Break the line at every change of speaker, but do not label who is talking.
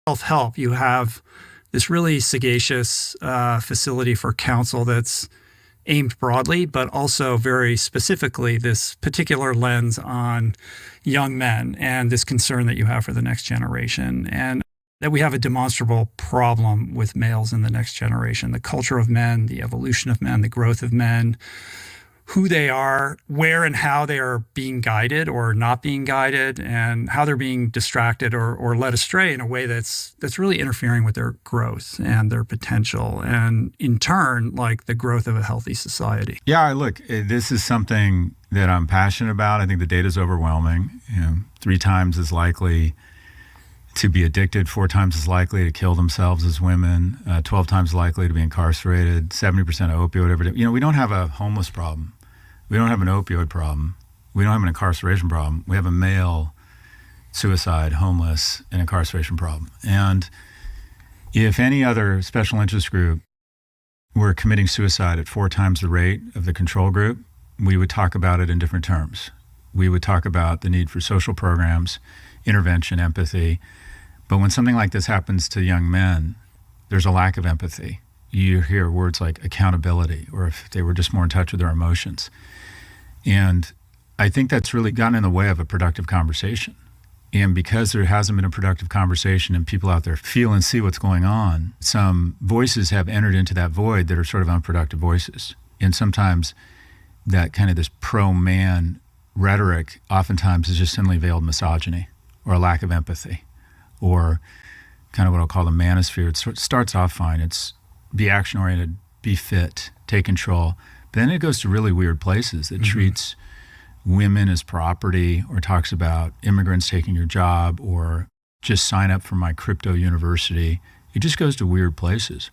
self-help, you have this really sagacious facility for counsel that's aimed broadly, but also very specifically this particular lens on young men and this concern that you have for the next generation. And that we have a demonstrable problem with males in the next generation, the culture of men, the evolution of men, the growth of men, who they are, where and how they are being guided or not being guided, and how they're being distracted or led astray in a way that's really interfering with their growth and their potential, and in turn, like the growth of a healthy society.
Yeah, look, this is something that I'm passionate about. I think the data is overwhelming. 3 times as likely to be addicted, 4 times as likely to kill themselves as women, 12 times likely to be incarcerated, 70% of opioid epidemic. We don't have a homeless problem. We don't have an opioid problem. We don't have an incarceration problem. We have a male suicide, homeless, and incarceration problem. And if any other special interest group were committing suicide at 4 times the rate of the control group, we would talk about it in different terms. We would talk about the need for social programs, intervention, empathy. But when something like this happens to young men, there's a lack of empathy. You hear words like accountability, or if they were just more in touch with their emotions. And I think that's really gotten in the way of a productive conversation. And because there hasn't been a productive conversation and people out there feel and see what's going on, some voices have entered into that void that are sort of unproductive voices. And sometimes that kind of this pro-man rhetoric oftentimes is just simply veiled misogyny or a lack of empathy, or kind of what I'll call the manosphere. It starts off fine. It's be action-oriented, be fit, take control. But then it goes to really weird places that treats women as property, or talks about immigrants taking your job, or just sign up for my crypto university. It just goes to weird places.